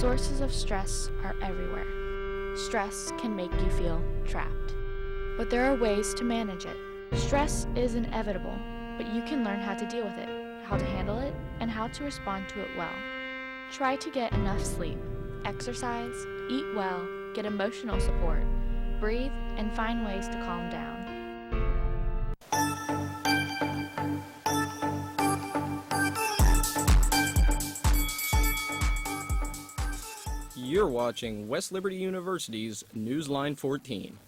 Sources of stress are everywhere. Stress can make you feel trapped, but there are ways to manage it. Stress is inevitable, but you can learn how to deal with it, how to handle it, and how to respond to it well. Try to get enough sleep, exercise, eat well, get emotional support, breathe, and find ways to calm down. You're watching West Liberty University's Newsline 14.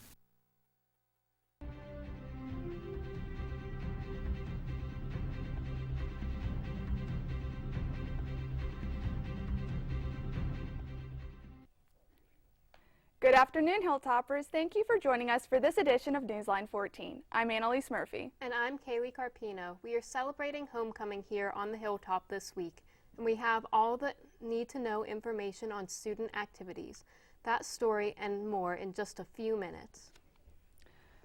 Good afternoon, Hilltoppers. Thank you for joining us for this edition of Newsline 14. I'm Annalise Murphy. And I'm Kaylee Carpino. We are celebrating homecoming here on the Hilltop this week, and we have all the need-to-know information on student activities. That story and more in just a few minutes.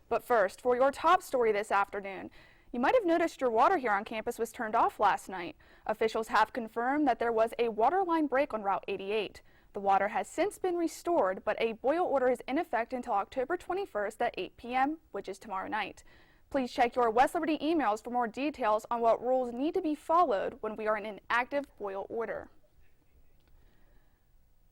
But first, for your top story this afternoon, you might have noticed your water here on campus was turned off last night. Officials have confirmed that there was a water line break on Route 88. The water has since been restored, but a boil order is in effect until October 21st at 8 p.m., which is tomorrow night. Please check your West Liberty emails for more details on what rules need to be followed when we are in an active boil order.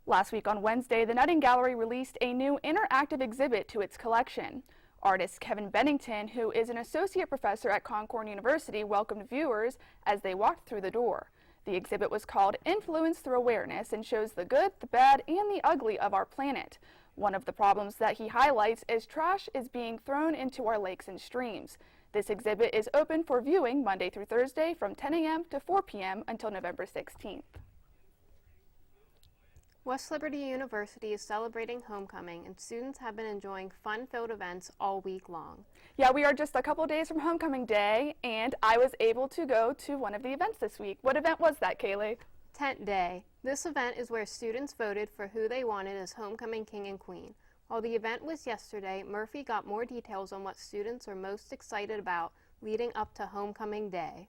Last week on Wednesday, the Nutting Gallery released a new interactive exhibit to its collection. Artist Kevin Bennington, who is an associate professor at Concord University, welcomed viewers as they walked through the door. The exhibit was called Influence Through Awareness and shows the good, the bad, and the ugly of our planet. One of the problems that he highlights is trash is being thrown into our lakes and streams. This exhibit is open for viewing Monday through Thursday from 10 a.m. to 4 p.m. until November 16th. West Liberty University is celebrating homecoming, and students have been enjoying fun-filled events all week long. Yeah, we are just a couple days from homecoming day, and I was able to go to one of the events this week. What event was that, Kaylee? Tent Day. This event is where students voted for who they wanted as homecoming king and queen. While the event was yesterday, Murphy got more details on what students are most excited about leading up to homecoming day.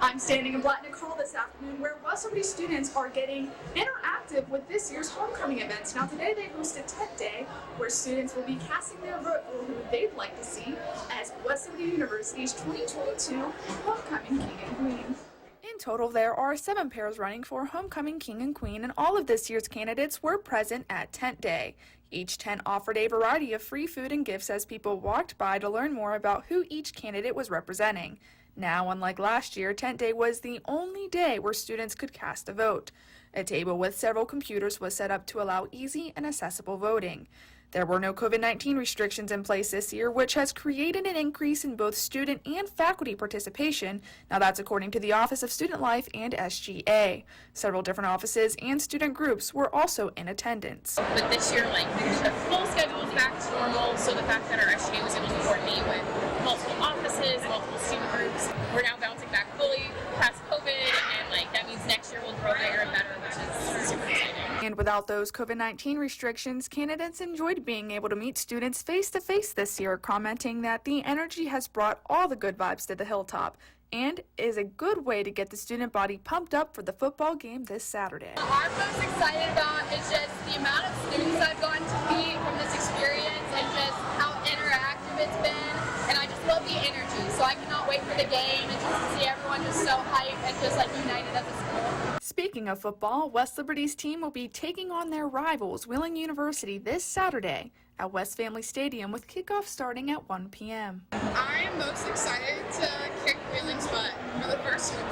I'm standing in Blatnick Hall this afternoon where West Liberty students are getting interactive with this year's homecoming events. Now today they hosted Tent Day, where students will be casting their vote for who they'd like to see as West Liberty University's 2022 homecoming king and queen. In total, there are 7 pairs running for homecoming king and queen, and all of this year's candidates were present at Tent Day. Each tent offered a variety of free food and gifts as people walked by to learn more about who each candidate was representing. Now, unlike last year, Tent Day was the only day where students could cast a vote. A table with several computers was set up to allow easy and accessible voting. There were no COVID-19 restrictions in place this year, which has created an increase in both student and faculty participation. Now that's according to the Office of Student Life and SGA. Several different offices and student groups were also in attendance. But this year, the full schedule is back to normal, so the fact that our SGA was able to coordinate with multiple offices, multiple student groups, we're now bouncing back fully past COVID, and that means next year we'll grow bigger and better, which is super exciting. And without those COVID-19 restrictions, candidates enjoyed being able to meet students face-to-face this year, commenting that the energy has brought all the good vibes to the Hilltop and is a good way to get the student body pumped up for the football game this Saturday. What I'm most excited about is just the amount of students I've gotten to meet from this experience and just how interactive it's been, and I just love the energy, so I cannot wait for the game and just to see everyone just so hyped and just united as a school. Speaking of football, West Liberty's team will be taking on their rivals, Wheeling University, this Saturday at West Family Stadium with kickoff starting at 1 p.m. I am most excited to kick Wheeling's butt for the first time.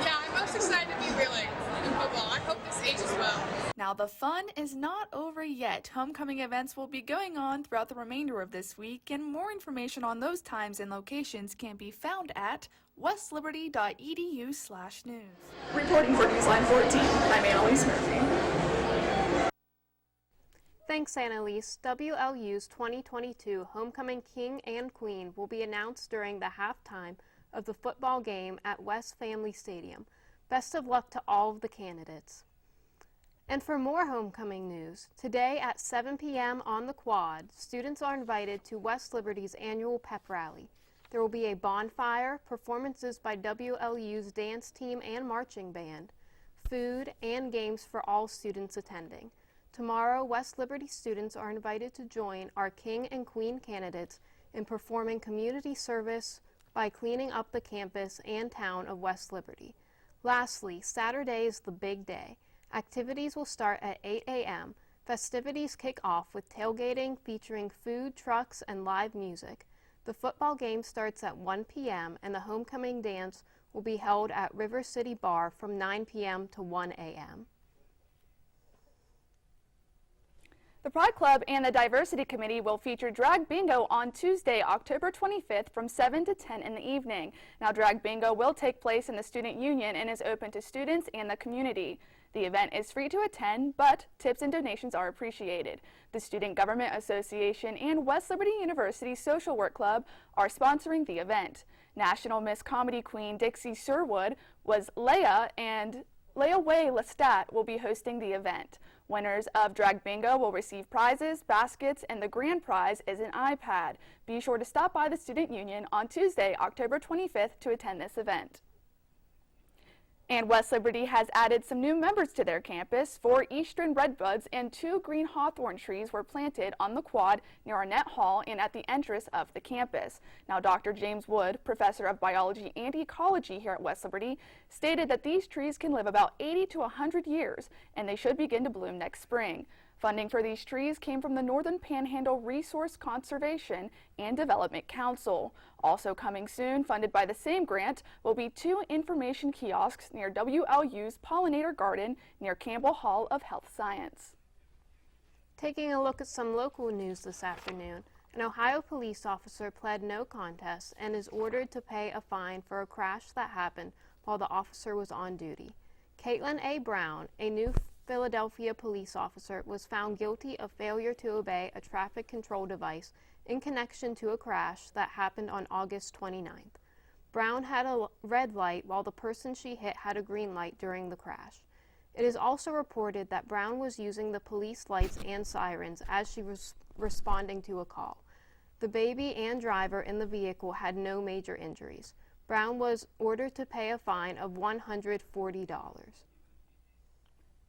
Yeah, I'm most excited to be Wheeling in football. I hope this ages well. Now the fun is not over yet. Homecoming events will be going on throughout the remainder of this week, and more information on those times and locations can be found at westliberty.edu/news. Reporting for Newsline 14, I'm Annalise Murphy. Thanks, Annalise. WLU's 2022 Homecoming King and Queen will be announced during the halftime of the football game at West Family Stadium. Best of luck to all of the candidates. And for more homecoming news, today at 7 p.m. on the Quad, students are invited to West Liberty's annual pep rally. There will be a bonfire, performances by WLU's dance team and marching band, food, and games for all students attending. Tomorrow, West Liberty students are invited to join our King and Queen candidates in performing community service by cleaning up the campus and town of West Liberty. Lastly, Saturday is the big day. Activities will start at 8 a.m. Festivities kick off with tailgating featuring food, trucks, and live music. The football game starts at 1 p.m. and the homecoming dance will be held at River City Bar from 9 p.m. to 1 a.m. The Pride Club and the Diversity Committee will feature Drag Bingo on Tuesday, October 25th from 7 to 10 in the evening. Now, Drag Bingo will take place in the Student Union and is open to students and the community. The event is free to attend, but tips and donations are appreciated. The Student Government Association and West Liberty University Social Work Club are sponsoring the event. National Miss Comedy Queen Dixie Sherwood was Leah, and Leah Way Lestat will be hosting the event. Winners of Drag Bingo will receive prizes, baskets, and the grand prize is an iPad. Be sure to stop by the Student Union on Tuesday, October 25th to attend this event. And West Liberty has added some new members to their campus. 4 eastern redbuds and 2 green hawthorn trees were planted on the quad near Arnett Hall and at the entrance of the campus. Now, Dr. James Wood, professor of biology and ecology here at West Liberty, stated that these trees can live about 80 to 100 years and they should begin to bloom next spring. Funding for these trees came from the Northern Panhandle Resource Conservation and Development Council. Also coming soon, funded by the same grant, will be 2 information kiosks near WLU's Pollinator Garden near Campbell Hall of Health Science. Taking a look at some local news this afternoon, an Ohio police officer pled no contest and is ordered to pay a fine for a crash that happened while the officer was on duty. Caitlin A. Brown, a New Philadelphia police officer, was found guilty of failure to obey a traffic control device in connection to a crash that happened on August 29th. Brown had a red light while the person she hit had a green light during the crash. It is also reported that Brown was using the police lights and sirens as she was responding to a call. The baby and driver in the vehicle had no major injuries. Brown was ordered to pay a fine of $140.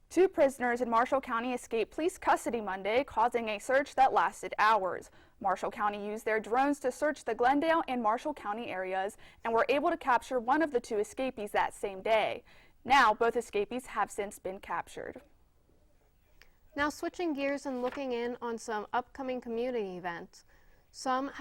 2 prisoners in Marshall County escaped police custody Monday, causing a search that lasted hours. Marshall County used their drones to search the Glendale and Marshall County areas and were able to capture one of the 2 escapees that same day. Now, both escapees have since been captured. Now, switching gears and looking in on some upcoming community events. Some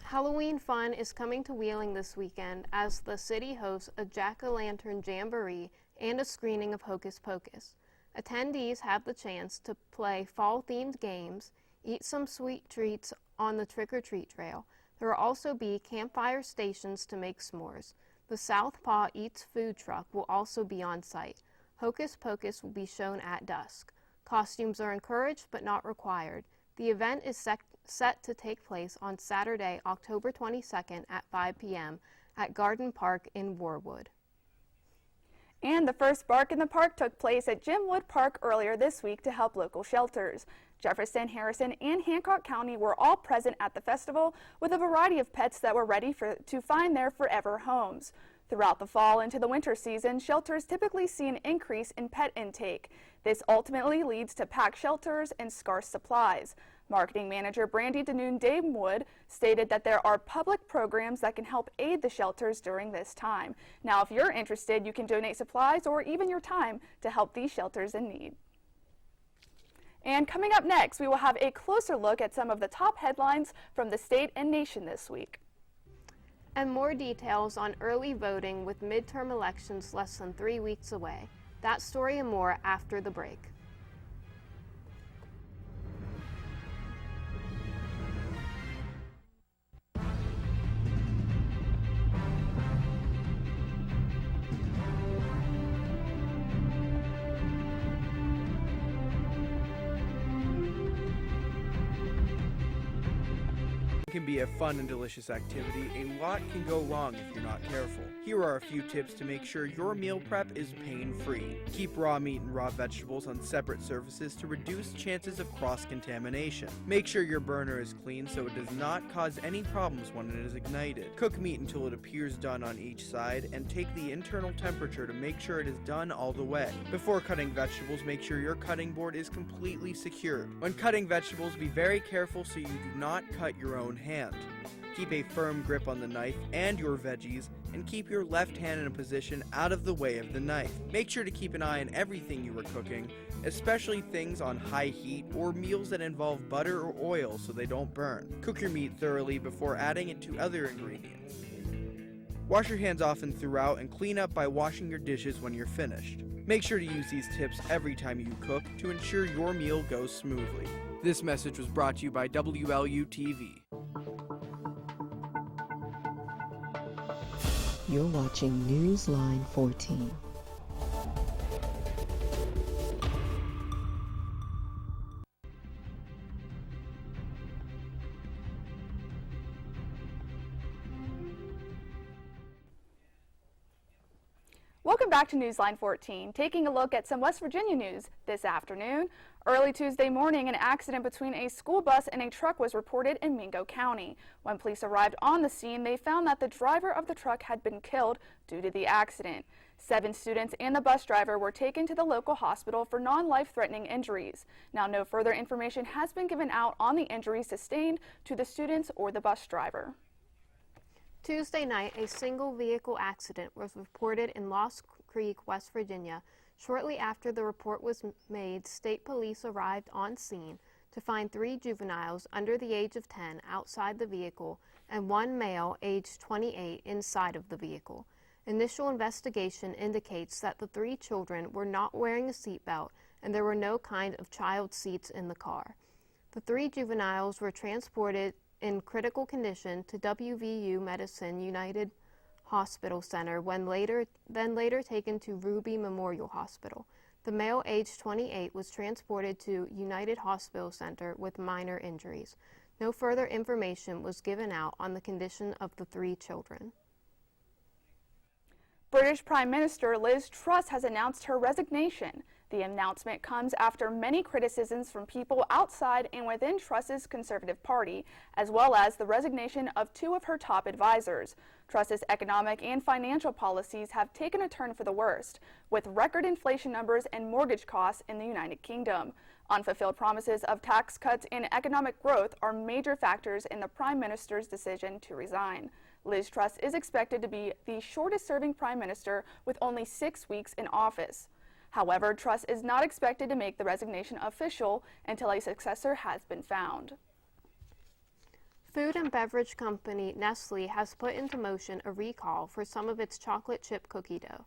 Halloween fun is coming to Wheeling this weekend as the city hosts a jack-o'-lantern jamboree and a screening of Hocus Pocus. Attendees have the chance to play fall-themed games, eat some sweet treats on the trick-or-treat trail. There will also be campfire stations to make s'mores. The Southpaw Eats food truck will also be on site. Hocus Pocus will be shown at dusk. Costumes are encouraged but not required. The event is set to take place on Saturday, October 22nd at 5 p.m. at Garden Park in Warwood. And the first Bark in the Park took place at Jim Wood Park earlier this week to help local shelters. Jefferson, Harrison, and Hancock County were all present at the festival with a variety of pets that were ready to find their forever homes. Throughout the fall into the winter season, shelters typically see an increase in pet intake. This ultimately leads to packed shelters and scarce supplies. Marketing manager Brandy Danoon Damewood stated that there are public programs that can help aid the shelters during this time. Now, if you're interested, you can donate supplies or even your time to help these shelters in need. And coming up next, we will have a closer look at some of the top headlines from the state and nation this week. And more details on early voting with midterm elections less than 3 weeks away. That story and more after the break. can be a fun and delicious activity, a lot can go wrong if you're not careful. Here are a few tips to make sure your meal prep is pain-free. Keep raw meat and raw vegetables on separate surfaces to reduce chances of cross-contamination. Make sure your burner is clean so it does not cause any problems when it is ignited. Cook meat until it appears done on each side and take the internal temperature to make sure it is done all the way. Before cutting vegetables, make sure your cutting board is completely secured. When cutting vegetables, be very careful so you do not cut your own hand. Keep a firm grip on the knife and your veggies, and keep your left hand in a position out of the way of the knife. Make sure to keep an eye on everything you are cooking, especially things on high heat or meals that involve butter or oil so they don't burn. Cook your meat thoroughly before adding it to other ingredients. Wash your hands often throughout and clean up by washing your dishes when you're finished. Make sure to use these tips every time you cook to ensure your meal goes smoothly. This message was brought to you by WLU-TV. You're watching Newsline 14. Welcome back to Newsline 14, taking a look at some West Virginia news this afternoon. Early Tuesday morning, an accident between a school bus and a truck was reported in Mingo County. When police arrived on the scene, they found that the driver of the truck had been killed due to the accident. 7 students and the bus driver were taken to the local hospital for non-life-threatening injuries. Now, no further information has been given out on the injuries sustained to the students or the bus driver. Tuesday night, a single vehicle accident was reported in Lost Creek, West Virginia. Shortly after the report was made, state police arrived on scene to find 3 juveniles under the age of 10 outside the vehicle and 1 male aged 28 inside of the vehicle. Initial investigation indicates that the 3 children were not wearing a seatbelt and there were no kind of child seats in the car. The 3 juveniles were transported in critical condition to WVU Medicine United Hospital Center when later taken to Ruby Memorial Hospital. The male aged 28 was transported to United Hospital Center with minor injuries. No further information was given out on the condition of the 3 children. British Prime Minister Liz Truss has announced her resignation. The announcement comes after many criticisms from people outside and within Truss's Conservative Party, as well as the resignation of 2 of her top advisors. Truss's economic and financial policies have taken a turn for the worst, with record inflation numbers and mortgage costs in the United Kingdom. Unfulfilled promises of tax cuts and economic growth are major factors in the Prime Minister's decision to resign. Liz Truss is expected to be the shortest-serving Prime Minister with only 6 weeks in office. However, Truss is not expected to make the resignation official until a successor has been found. Food and beverage company Nestle has put into motion a recall for some of its chocolate chip cookie dough.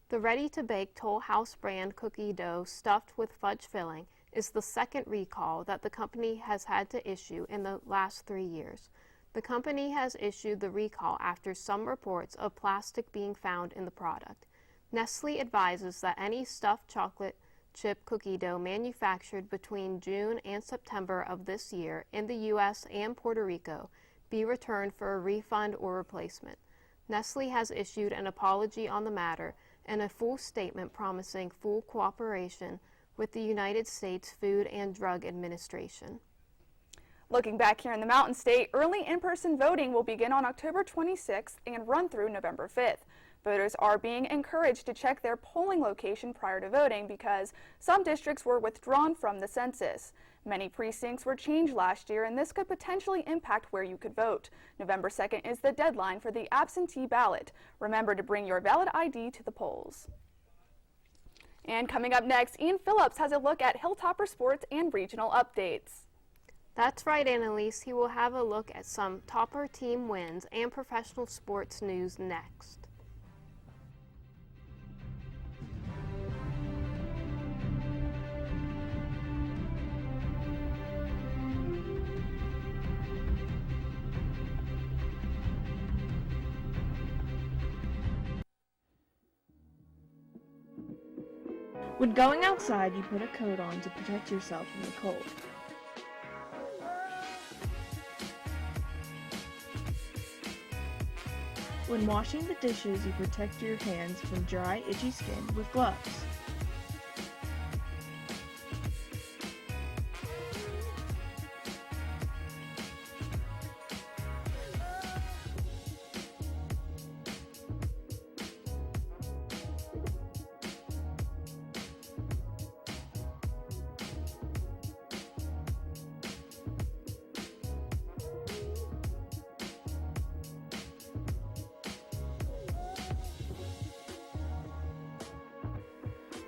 The ready-to-bake Toll House brand cookie dough stuffed with fudge filling is the second recall that the company has had to issue in the last 3 years. The company has issued the recall after some reports of plastic being found in the product. Nestle advises that any stuffed chocolate chip cookie dough manufactured between June and September of this year in the U.S. and Puerto Rico be returned for a refund or replacement. Nestle has issued an apology on the matter and a full statement promising full cooperation with the United States Food and Drug Administration. Looking back here in the Mountain State, early in-person voting will begin on October 26th and run through November 5th. Voters are being encouraged to check their polling location prior to voting because some districts were withdrawn from the census. Many precincts were changed last year, and this could potentially impact where you could vote. November 2nd is the deadline for the absentee ballot. Remember to bring your valid ID to the polls. And coming up next, Ian Phillips has a look at Hilltopper sports and regional updates. That's right, Annalise. He will have a look at some topper team wins and professional sports news next. When going outside, you put a coat on to protect yourself from the cold. When washing the dishes, you protect your hands from dry, itchy skin with gloves.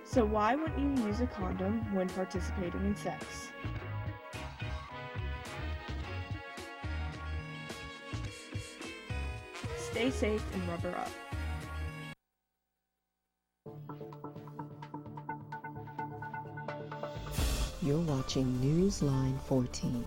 So why wouldn't you use a condom when participating in sex? Stay safe and rubber up. You're watching Newsline 14.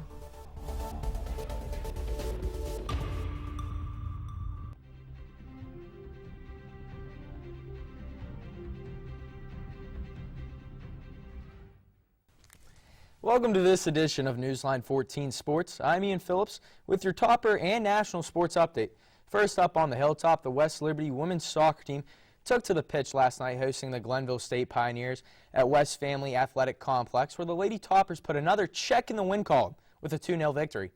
Welcome to this edition of Newsline 14 Sports. I'm Ian Phillips with your topper and national sports update. First up on the hilltop, the West Liberty women's soccer team took to the pitch last night hosting the Glenville State Pioneers at West Family Athletic Complex, where the Lady Toppers put another check in the win column with a 2-0 victory.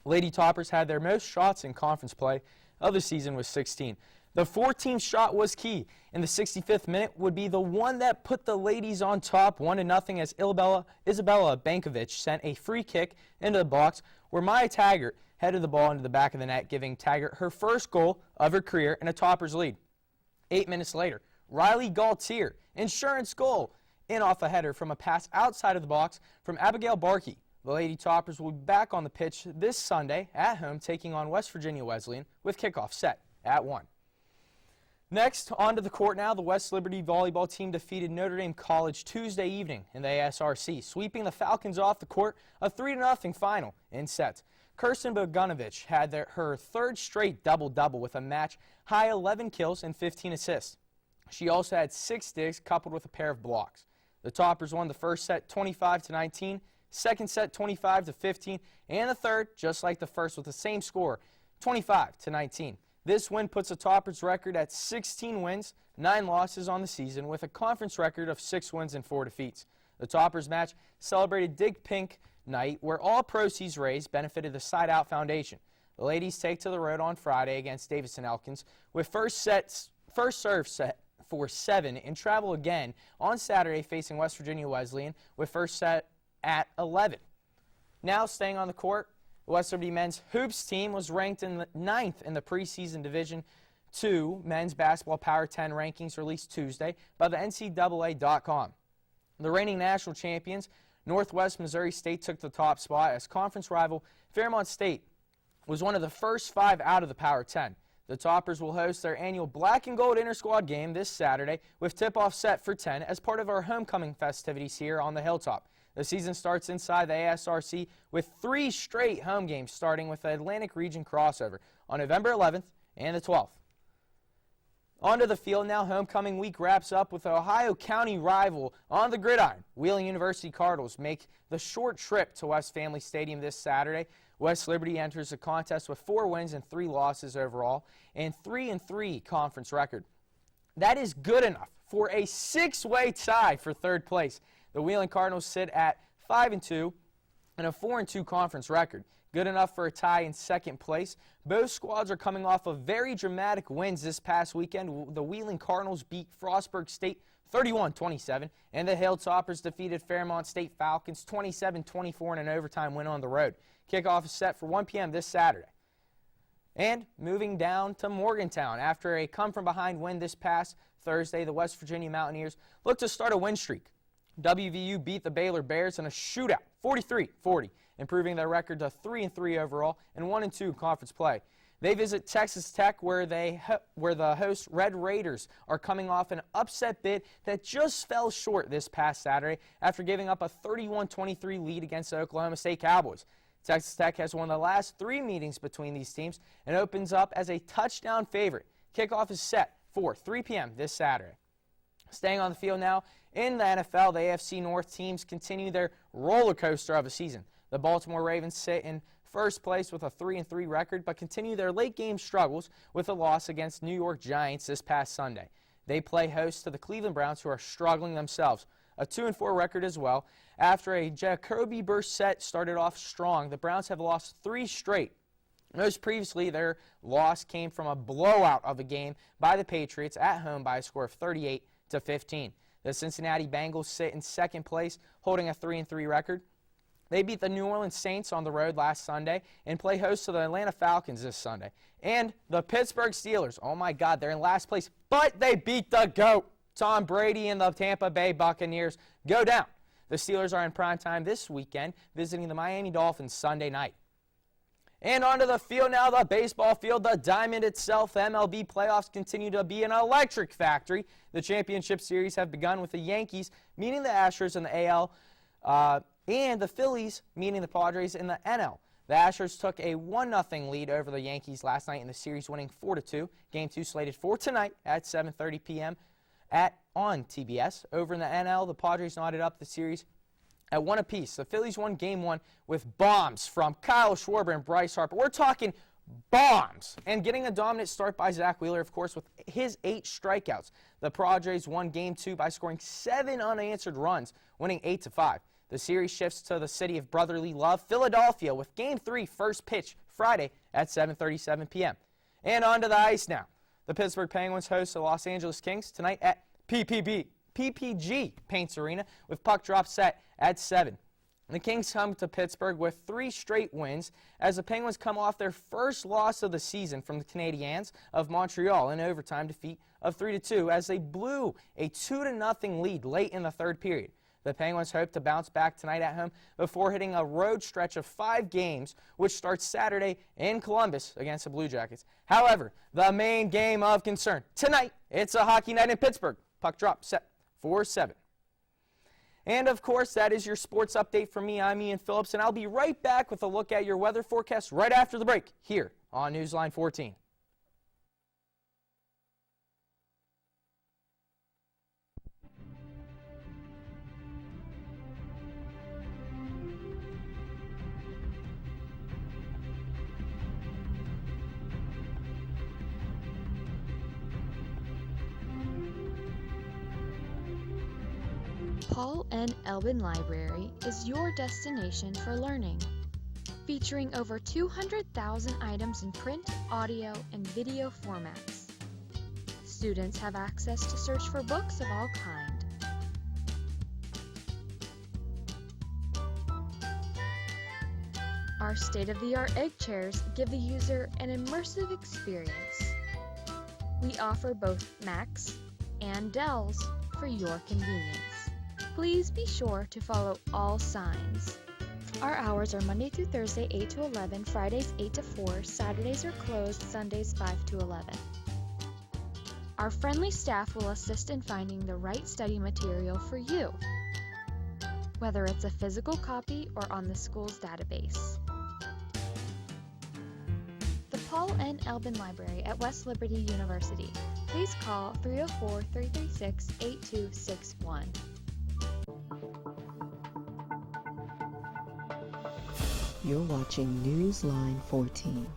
Lady Toppers had their most shots in conference play of the season with 16. The 14th shot was key, and the 65th minute would be the one that put the ladies on top 1-0 as Isabella Bankovic sent a free kick into the box where Maya Taggart headed the ball into the back of the net, giving Taggart her first goal of her career and a Toppers lead. 8 minutes later, Riley Gaultier, insurance goal, in off a header from a pass outside of the box from Abigail Barkey. The Lady Toppers will be back on the pitch this Sunday at home taking on West Virginia Wesleyan with kickoff set at 1. Next, onto the court now, the West Liberty volleyball team defeated Notre Dame College Tuesday evening in the ASRC, sweeping the Falcons off the court, a 3-0 final in sets. Kirsten Bogunovich had her third straight double-double with a match-high 11 kills and 15 assists. She also had 6 digs coupled with a pair of blocks. The Toppers won the first set 25-19, second set 25-15, and the third, just like the first with the same score, 25-19. This win puts the Toppers record at 16 wins, 9 losses on the season, with a conference record of 6 wins and 4 defeats. The Toppers match celebrated Dig Pink Night, where all proceeds raised benefited the Side Out Foundation. The ladies take to the road on Friday against Davidson Elkins with first serve set for 7 and travel again on Saturday facing West Virginia Wesleyan with first set at 11. Now staying on the court, the West Liberty men's hoops team was ranked in the 9th in the preseason Division II men's basketball Power 10 rankings released Tuesday by the NCAA.com. The reigning national champions, Northwest Missouri State, took the top spot as conference rival Fairmont State was one of the first 5 out of the Power 10. The Toppers will host their annual Black and Gold Inter-Squad game this Saturday with tip-off set for 10 as part of our homecoming festivities here on the Hilltop. The season starts inside the ASRC with 3 straight home games, starting with the Atlantic Region crossover on November 11th and the 12th. Onto the field now. Homecoming week wraps up with Ohio County rival on the gridiron. Wheeling University Cardinals make the short trip to West Family Stadium this Saturday. West Liberty enters the contest with 4 wins and 3 losses overall and 3-3 conference record. That is good enough for a 6-way tie for 3rd place. The Wheeling Cardinals sit at 5-2 and a 4-2 conference record. Good enough for a tie in 2nd place. Both squads are coming off of very dramatic wins this past weekend. The Wheeling Cardinals beat Frostburg State 31-27, and the Hilltoppers defeated Fairmont State Falcons 27-24 in an overtime win on the road. Kickoff is set for 1 p.m. this Saturday. And moving down to Morgantown, after a come-from-behind win this past Thursday, the West Virginia Mountaineers look to start a win streak. WVU beat the Baylor Bears in a shootout, 43-40, improving their record to 3-3 overall and 1-2 conference play. They visit Texas Tech, where the host Red Raiders are coming off an upset bid that just fell short this past Saturday after giving up a 31-23 lead against the Oklahoma State Cowboys. Texas Tech has won the last 3 meetings between these teams and opens up as a touchdown favorite. Kickoff is set for 3 p.m. this Saturday. Staying on the field now, in the NFL, the AFC North teams continue their roller coaster of a season. The Baltimore Ravens sit in first place with a 3-3 record, but continue their late game struggles with a loss against New York Giants this past Sunday. They play host to the Cleveland Browns, who are struggling themselves. A 2-4 record as well. After a Jacoby Brissett started off strong, the Browns have lost 3 straight. Most previously, their loss came from a blowout of a game by the Patriots at home by a score of 38-15. The Cincinnati Bengals sit in second place, holding a 3-3 record. They beat the New Orleans Saints on the road last Sunday and play host to the Atlanta Falcons this Sunday. And the Pittsburgh Steelers, oh my God, they're in last place, but they beat the GOAT. Tom Brady and the Tampa Bay Buccaneers go down. The Steelers are in primetime this weekend, visiting the Miami Dolphins Sunday night. And onto the field now, the baseball field, the diamond itself. MLB playoffs continue to be an electric factory. The championship series have begun with the Yankees meeting the Astros in the AL, and the Phillies meeting the Padres in the NL. The Astros took a 1-0 lead over the Yankees last night in the series, winning 4-2. Game 2 slated for tonight at 7:30 p.m. on TBS. Over in the NL, the Padres knotted up the series at 1 apiece. The Phillies won Game 1 with bombs from Kyle Schwarber and Bryce Harper. We're talking bombs. And getting a dominant start by Zach Wheeler, of course, with his 8 strikeouts. The Padres won Game 2 by scoring 7 unanswered runs, winning 8-5. The series shifts to the city of brotherly love, Philadelphia, with Game 3 first pitch Friday at 7:37 p.m. And onto the ice now. The Pittsburgh Penguins host the Los Angeles Kings tonight at PPG Paints Arena with puck drop set at 7. The Kings come to Pittsburgh with 3 straight wins as the Penguins come off their first loss of the season from the Canadiens of Montreal in overtime defeat of 3-2 as they blew a 2-0 lead late in the third period. The Penguins hope to bounce back tonight at home before hitting a road stretch of 5 games, which starts Saturday in Columbus against the Blue Jackets. However, the main game of concern tonight, it's a hockey night in Pittsburgh. Puck drop set for 7. And of course, that is your sports update from me. I'm Ian Phillips, and I'll be right back with a look at your weather forecast right after the break here on Newsline 14. Paul N. Elbin Library is your destination for learning. Featuring over 200,000 items in print, audio, and video formats. Students have access to search for books of all kinds. Our state-of-the-art egg chairs give the user an immersive experience. We offer both Macs and Dells for your convenience. Please be sure to follow all signs. Our hours are Monday through Thursday 8 to 11, Fridays 8 to 4, Saturdays are closed, Sundays 5 to 11. Our friendly staff will assist in finding the right study material for you, whether it's a physical copy or on the school's database. The Paul N. Elbin Library at West Liberty University. Please call 304-336-8261. You're watching Newsline 14.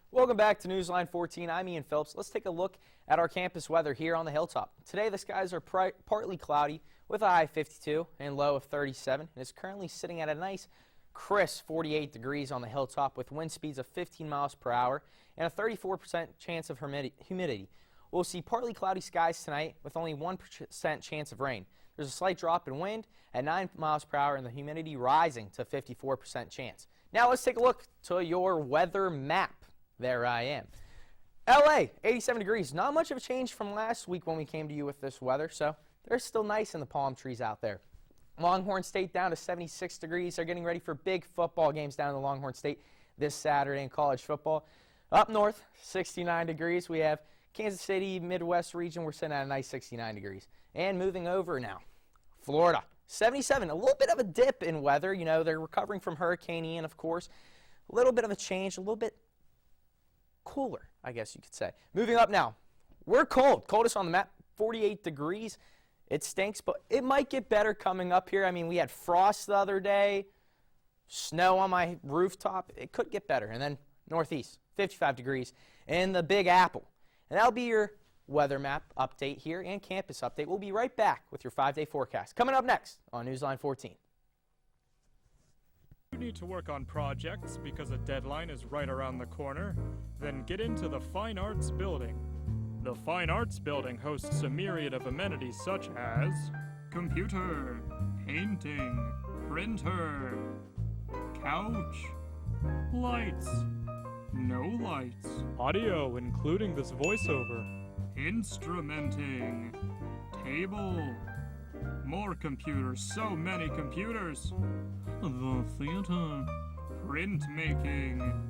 Welcome back to Newsline 14. I'm Ian Phillips. Let's take a look at our campus weather here on the hilltop. Today the skies are partly cloudy with a high of 52 and low of 37. And it's currently sitting at a nice crisp 48 degrees on the hilltop with wind speeds of 15 miles per hour and a 34% chance of humidity. We'll see partly cloudy skies tonight with only 1% chance of rain. There's a slight drop in wind at 9 miles per hour and the humidity rising to 54% chance. Now let's take a look to your weather map. There I am. LA, 87 degrees. Not much of a change from last week when we came to you with this weather, so they're still nice in the palm trees out there. Longhorn State down to 76 degrees. They're getting ready for big football games down in the Longhorn State this Saturday in college football. Up north, 69 degrees. We have Kansas City, Midwest region, we're sitting at a nice 69 degrees. And moving over now, Florida, 77. A little bit of a dip in weather. You know, they're recovering from Hurricane Ian, of course. A little bit of a change, a little bit cooler, I guess you could say. Moving up now, we're cold. Coldest on the map, 48 degrees It stinks, but it might get better coming up here. I mean, we had frost the other day, snow on my rooftop. It could get better. And then northeast, 55 degrees in the Big Apple. And that'll be your weather map update here and campus update. We'll be right back with your 5-day forecast. Coming up next on Newsline 14. You need to work on projects because a deadline is right around the corner? Then get into the Fine Arts Building. The Fine Arts Building hosts a myriad of amenities such as computer, painting, printer, couch, lights, no lights, audio including this voiceover, instrumenting, table, more computers, so many computers, the theater, printmaking,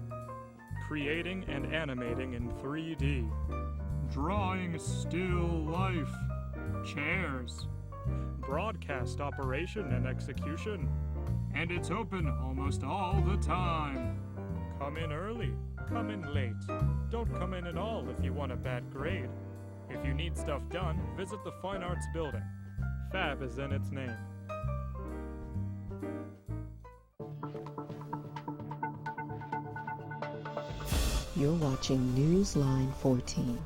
creating and animating in 3D, drawing still life, chairs, broadcast operation and execution, and it's open almost all the time. Come in early, come in late. Don't come in at all if you want a bad grade. If you need stuff done, visit the Fine Arts Building. Fab is in its name. You're watching Newsline 14.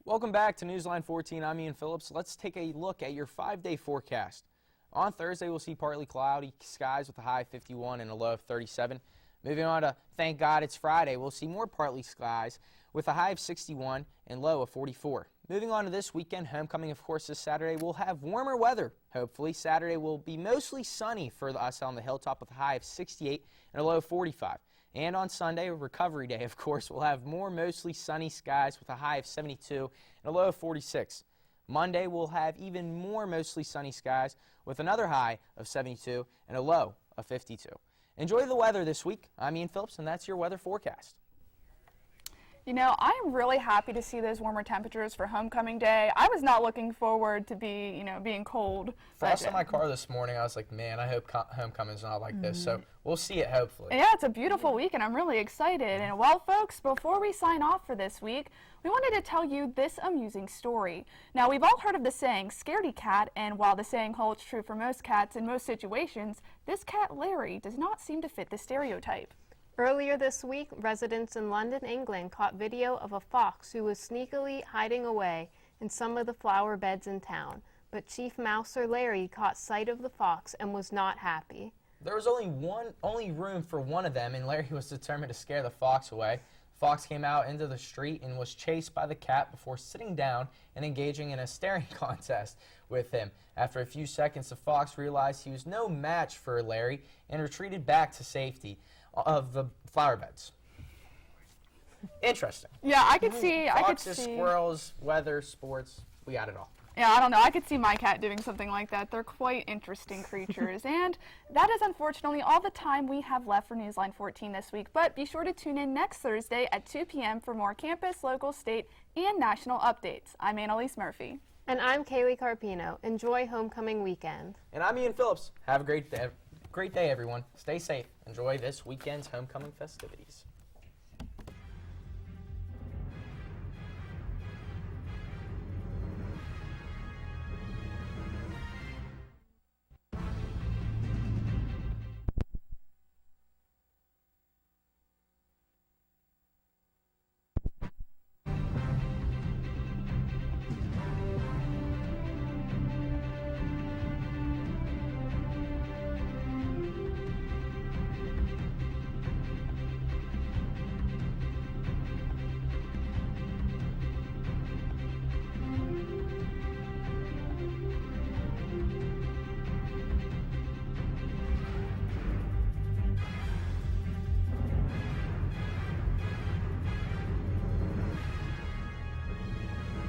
Welcome back to Newsline 14. I'm Ian Phillips. Let's take a look at your 5-day forecast. On Thursday, we'll see partly cloudy skies with a high of 51 and a low of 37. Moving on to Thank God It's Friday, we'll see more partly skies with a high of 61 and low of 44. Moving on to this weekend, homecoming, of course, this Saturday, we'll have warmer weather. Hopefully, Saturday will be mostly sunny for us on the hilltop with a high of 68 and a low of 45. And on Sunday, Recovery Day, of course, we'll have more mostly sunny skies with a high of 72 and a low of 46. Monday, we'll have even more mostly sunny skies with another high of 72 and a low of 52. Enjoy the weather this week. I'm Ian Phillips, and that's your weather forecast. You know, I'm really happy to see those warmer temperatures for homecoming day. I was not looking forward to being cold. Frost in my car this morning, I was like, man, I hope homecoming's not like this. So we'll see it, hopefully. Yeah, it's a beautiful week, and I'm really excited. And well, folks, before we sign off for this week, we wanted to tell you this amusing story. Now, we've all heard of the saying, scaredy cat, and while the saying holds true for most cats in most situations, this cat, Larry, does not seem to fit the stereotype. Earlier this week, residents in London, England caught video of a fox who was sneakily hiding away in some of the flower beds in town. But Chief Mouser Larry caught sight of the fox and was not happy. There was only room for one of them, and Larry was determined to scare the fox away. The fox came out into the street and was chased by the cat before sitting down and engaging in a staring contest with him. After a few seconds, the fox realized he was no match for Larry and retreated back to safety of the flower beds. Interesting. Yeah, I could see. Foxes, squirrels, weather, sports, we got it all. Yeah, I don't know. I could see my cat doing something like that. They're quite interesting creatures. And that is unfortunately all the time we have left for Newsline 14 this week. But be sure to tune in next Thursday at 2 p.m. for more campus, local, state, and national updates. I'm Annalise Murphy. And I'm Kaylee Carpino. Enjoy homecoming weekend. And I'm Ian Phillips. Have a great day, everyone. Stay safe. Enjoy this weekend's homecoming festivities.